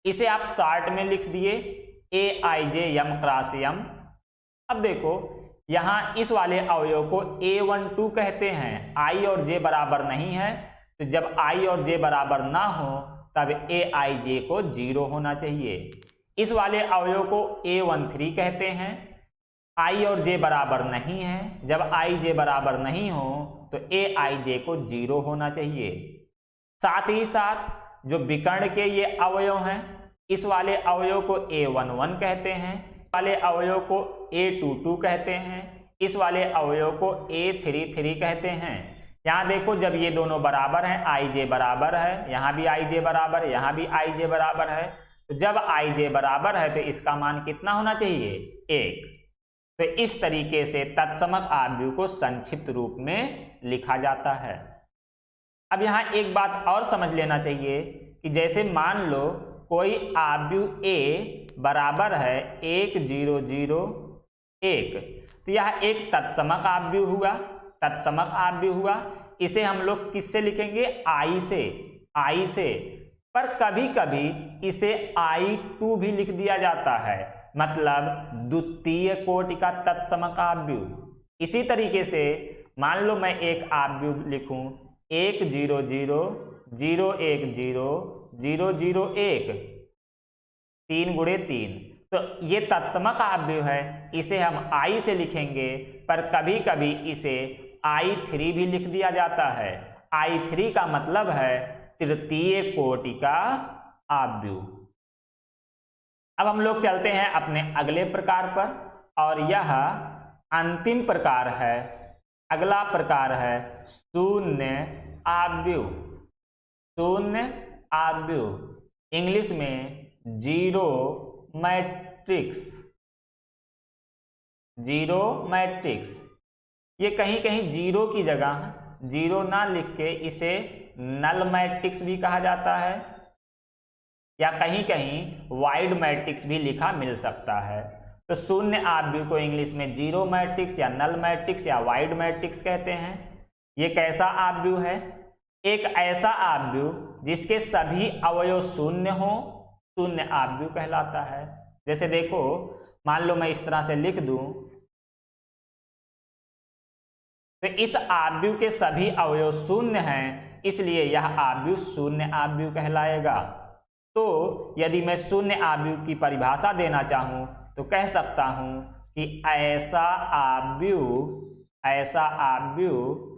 इसे आप शॉर्ट में लिख दिए ए आई जे यम क्रॉस यम। अब देखो, यहां इस वाले अवयव को a12 कहते हैं, i और j बराबर नहीं है, तो जब i और j बराबर ना हो तब a i j को 0 होना चाहिए। इस वाले अवयव को a13 कहते हैं, i और j बराबर नहीं है, जब i j बराबर नहीं हो तो a i j को 0 होना चाहिए। साथ ही साथ जो विकर्ण के ये अवयव हैं, इस वाले अवयव को a11 कहते हैं, वाले अवयव को a22 कहते हैं, इस वाले अवयव को a33 कहते हैं। यहाँ देखो, जब ये दोनों बराबर हैं, i j बराबर है, यहाँ भी i j बराबर है, यहाँ भी i j बराबर है, तो जब i j बराबर है तो इसका मान कितना होना चाहिए? 1। तो इस तरीके से तत्समक आव्यूह को संक्षिप्त रूप में लिखा जाता है। अब यहाँ एक बात और समझ लेना चाहिए कि जैसे मान लो कोई आव्यूह a बराबर है 1 0 0 1, तो यह एक तत्समक आव्यूह हुआ, तत्समक आव्यूह हुआ। इसे हम लोग किससे लिखेंगे? i से। पर कभी कभी इसे I2 भी लिख दिया जाता है, मतलब द्वितीय कोटि का तत्समक आव्यूह। इसी तरीके से मान लो मैं एक आव्यूह लिखूं 1 0 0 0 1 0 0 0 1 3 गुणे 3, तो ये तत्समक आव्यूह है, इसे हम I से लिखेंगे। पर कभी कभी इसे I3 भी लिख दिया जाता है। I3 का मतलब है तृतीय कोटि का आव्यूह। अब हम लोग चलते हैं अपने अगले प्रकार पर, और यह अंतिम प्रकार है। अगला प्रकार है शून्य आव्यूह। शून्य आव्यूह, इंग्लिश में जीरो मैट्रिक्स। ये कहीं कहीं जीरो की जगह जीरो ना लिख के इसे नल मैट्रिक्स भी कहा जाता है, या कहीं कहीं वाइड मैट्रिक्स भी लिखा मिल सकता है। तो शून्य आव्यूह को इंग्लिश में जीरो मैट्रिक्स या नल मैट्रिक्स या वाइड मैट्रिक्स कहते हैं। ये कैसा आव्यूह है? एक ऐसा आव्यूह जिसके सभी अवयव शून्य हो, शून्य आव्यूह कहलाता है। जैसे देखो, मान लो मैं इस तरह से लिख दूं, तो इस आव्यूह के सभी अवयव शून्य हैं, इसलिए यह आव्यूह शून्य आव्यूह कहलाएगा। तो यदि मैं शून्य आव्यूह की परिभाषा देना चाहूं तो कह सकता हूं कि ऐसा आव्यूह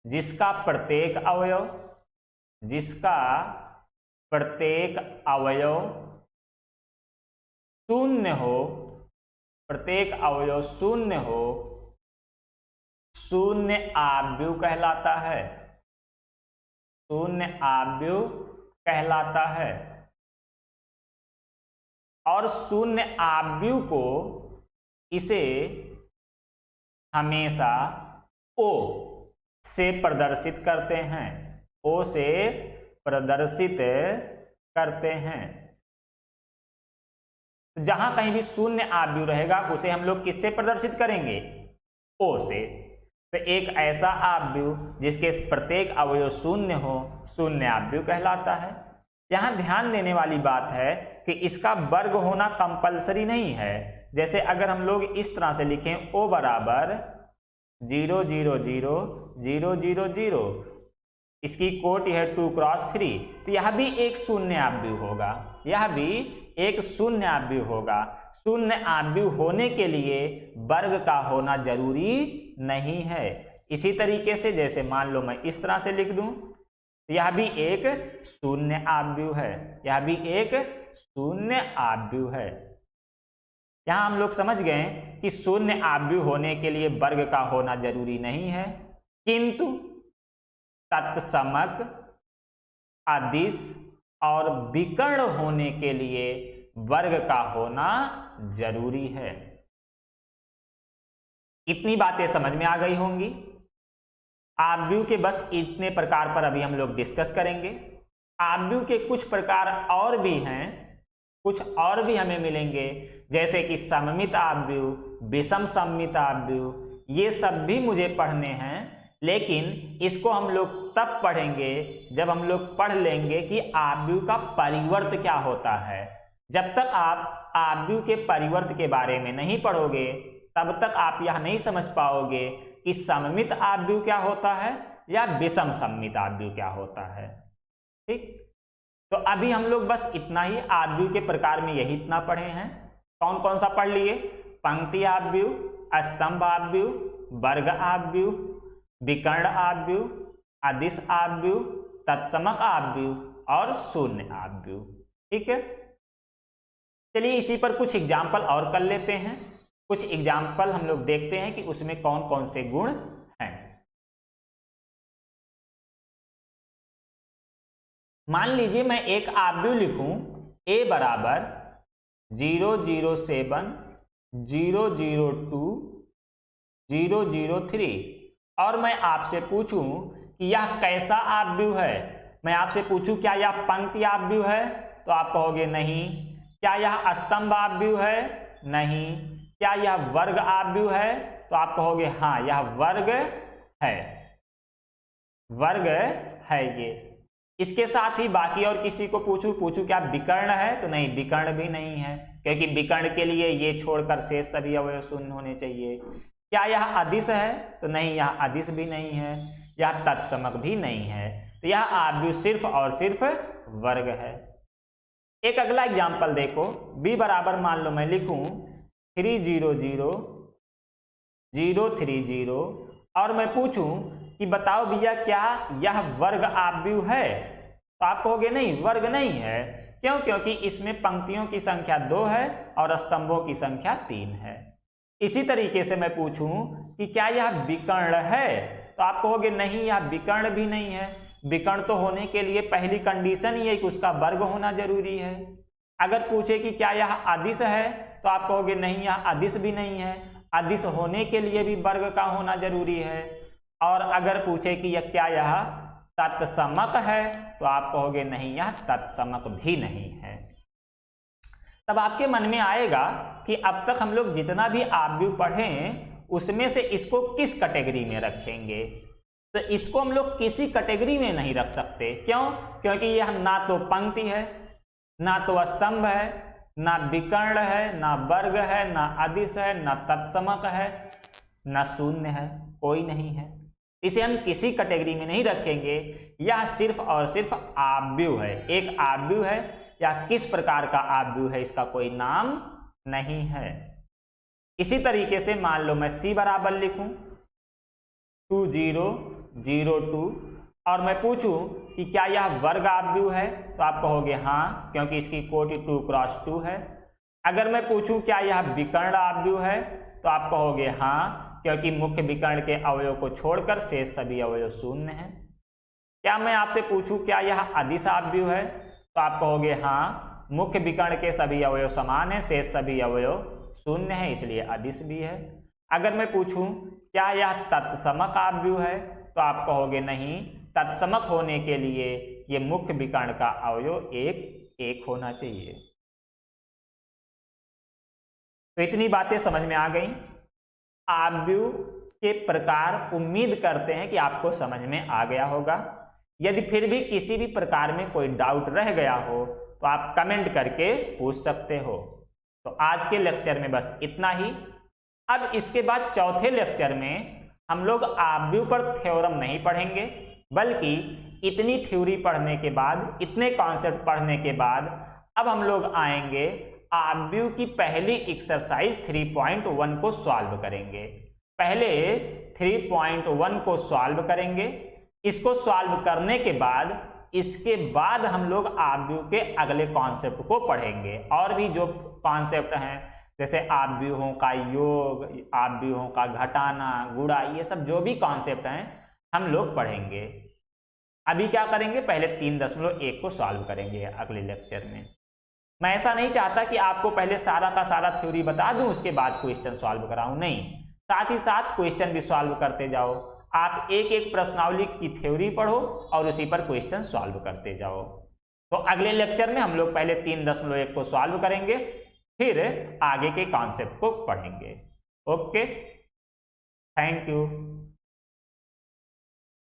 जिसका प्रत्येक अवयव शून्य हो, शून्य आव्यूह कहलाता है। शून्य आव्यूह कहलाता है। और शून्य आव्यूह को इसे हमेशा ओ से प्रदर्शित करते हैं, ओ से प्रदर्शित करते हैं। तो जहां कहीं भी शून्य आव्यूह रहेगा उसे हम लोग किससे प्रदर्शित करेंगे? ओ से। तो एक ऐसा आव्यूह जिसके प्रत्येक अवयव शून्य हो, शून्य आव्यूह कहलाता है। यहां ध्यान देने वाली बात है कि इसका वर्ग होना कंपलसरी नहीं है। जैसे अगर हम लोग इस तरह से लिखें ओ बराबर 0 0 0 0 0 0, इसकी कोटि है 2 क्रॉस 3, तो यह भी एक शून्य आव्यूह होगा, यह भी एक शून्य आव्यूह होगा। शून्य आव्यूह होने के लिए वर्ग का होना जरूरी नहीं है। इसी तरीके से जैसे मान लो मैं इस तरह से लिख दूं, यह भी एक शून्य आव्यूह है, यह भी एक शून्य आव्यूह है। यहां हम लोग समझ गए कि शून्य आव्यूह होने के लिए वर्ग का होना जरूरी नहीं है, किंतु तत्समक, अदिश और विकर्ण होने के लिए वर्ग का होना जरूरी है। इतनी बातें समझ में आ गई होंगी। आव्यूह के बस इतने प्रकार पर अभी हम लोग डिस्कस करेंगे। आव्यूह के कुछ प्रकार और भी हैं, कुछ और भी हमें मिलेंगे, जैसे कि सममित आव्यूह, विषम सममित आव्यूह, ये सब भी मुझे पढ़ने हैं। लेकिन इसको हम लोग तब पढ़ेंगे जब हम लोग पढ़ लेंगे कि आव्यूह का परिवर्त क्या होता है। जब तक आप आव्यूह के परिवर्त के बारे में नहीं पढ़ोगे तब तक आप यह नहीं समझ पाओगे कि सममित आव्यूह क्या होता है या विषम सममित आव्यूह क्या होता है। ठीक, तो अभी हम लोग बस इतना ही आव्यूह के प्रकार में यही इतना पढ़े हैं। कौन कौन सा पढ़ लिए? पंक्ति आव्यूह, स्तंभ आव्यूह, वर्ग आव्यूह, विकर्ण आव्यूह, अदिश आव्यूह, तत्समक आव्यूह और शून्य आव्यूह। ठीक है, चलिए इसी पर कुछ एग्जाम्पल और कर लेते हैं। कुछ एग्जाम्पल हम लोग देखते हैं कि उसमें कौन कौन से गुण हैं। मान लीजिए मैं एक आव्यूह लिखूं a बराबर 0 0 7 0 0 2 0 0 3 और मैं आपसे पूछूं कि यह कैसा आव्यूह है। मैं आपसे पूछूं क्या यह पंक्ति आव्यूह है, तो आप कहोगे नहीं। क्या यह स्तंभ आव्यूह है? नहीं। क्या यह वर्ग आव्यूह है? तो आप कहोगे हाँ यह वर्ग है, वर्ग है ये। इसके साथ ही बाकी और किसी को पूछूं क्या विकर्ण है, तो नहीं, विकर्ण भी नहीं है, क्योंकि विकर्ण के लिए ये छोड़कर शेष सभी अवयव शून्य होने चाहिए। क्या यह अदिश है? तो नहीं, यह अदिश भी नहीं है, यह तत्समक भी नहीं है। तो यह आव्यूह सिर्फ और सिर्फ वर्ग है। एक अगला एग्जाम्पल देखो, b बराबर मान लो मैं लिखूं 3 0 0 0 3 0 और मैं पूछूं कि बताओ भैया क्या यह वर्ग आव्यूह है, तो आप कहोगे नहीं, वर्ग नहीं है। क्यों? क्योंकि इसमें पंक्तियों की संख्या 2 है और स्तंभों की संख्या 3 है। इसी तरीके से मैं पूछूं कि क्या यह विकर्ण है, तो आप कहोगे नहीं, यह विकर्ण भी नहीं है। विकर्ण तो होने के लिए पहली कंडीशन ही है कि उसका वर्ग होना जरूरी है। अगर पूछे कि क्या यह अदिश है, तो आप कहोगे नहीं, यह अदिश भी नहीं है। अदिश होने के लिए भी वर्ग का होना जरूरी है। और अगर पूछे कि क्या यह तत्समक है, तो आप कहोगे नहीं, यह तत्समक भी नहीं है। तब आपके मन में आएगा कि अब तक हम लोग जितना भी आव्यूह पढ़े उसमें से इसको किस कैटेगरी में रखेंगे। तो इसको हम लोग किसी कैटेगरी में नहीं रख सकते। क्यों? क्योंकि यह ना तो पंक्ति है, ना तो स्तंभ है, ना विकर्ण है, ना वर्ग है, ना अदिश है, ना तत्समक है, ना शून्य है, कोई नहीं है। इसे हम किसी कैटेगरी में नहीं रखेंगे। यह सिर्फ और सिर्फ आव्यूह है, एक आव्यूह है। या किस प्रकार का आव्यूह है इसका कोई नाम नहीं है। इसी तरीके से मान लो मैं c बराबर लिखूं 2 0 0 2 और मैं पूछूं कि क्या यह वर्ग आव्यूह है, तो आप कहोगे हाँ, क्योंकि इसकी कोटि 2 क्रॉस 2 है। अगर मैं पूछूं क्या यह विकर्ण आव्यूह है, तो आप कहोगे हाँ, क्योंकि मुख्य विकर्ण के अवयव को छोड़कर शेष सभी अवयव शून्य हैं। क्या मैं आपसे पूछूं क्या यह अदिश आव्यूह है, तो आप कहोगे हाँ, मुख्य विकर्ण के सभी अवयव समान है, शेष सभी अवयव शून्य है, इसलिए अदिश भी है। अगर मैं पूछूं क्या यह तत्समक आव्यूह है, तो आप कहोगे नहीं, तत्समक होने के लिए ये मुख्य विकर्ण का अवयव एक होना चाहिए। तो इतनी बातें समझ में आ गई। आव्यूह के प्रकार उम्मीद करते हैं कि आपको समझ में आ गया होगा। यदि फिर भी किसी भी प्रकार में कोई डाउट रह गया हो तो आप कमेंट करके पूछ सकते हो। तो आज के लेक्चर में बस इतना ही। अब इसके बाद चौथे लेक्चर में हम लोग आव्यूह पर थ्योरम नहीं पढ़ेंगे, बल्कि इतनी थ्योरी पढ़ने के बाद, इतने कॉन्सेप्ट पढ़ने के बाद अब हम लोग आएंगे आव्यूह की पहली एक्सरसाइज 3.1 को सॉल्व करेंगे। पहले 3.1 को सॉल्व करेंगे। इसको सॉल्व करने के बाद इसके बाद हम लोग आव्यूह के अगले कॉन्सेप्ट को पढ़ेंगे। और भी जो कॉन्सेप्ट हैं जैसे आव्यूहों का योग, आव्यूहों का घटाना, गुणा, ये सब जो भी कॉन्सेप्ट हैं हम लोग पढ़ेंगे। अभी क्या करेंगे, पहले 3.1 को सॉल्व करेंगे अगले लेक्चर में। मैं ऐसा नहीं चाहता कि आपको पहले सारा का सारा थ्योरी बता दूं उसके बाद क्वेश्चन सॉल्व कराऊं, नहीं, साथ ही साथ क्वेश्चन भी सॉल्व करते जाओ। आप एक एक प्रश्नावली की थ्योरी पढ़ो और उसी पर क्वेश्चन सॉल्व करते जाओ। तो अगले लेक्चर में हम लोग पहले 3.1 को सॉल्व करेंगे, फिर आगे के कॉन्सेप्ट को पढ़ेंगे। Okay, thank you.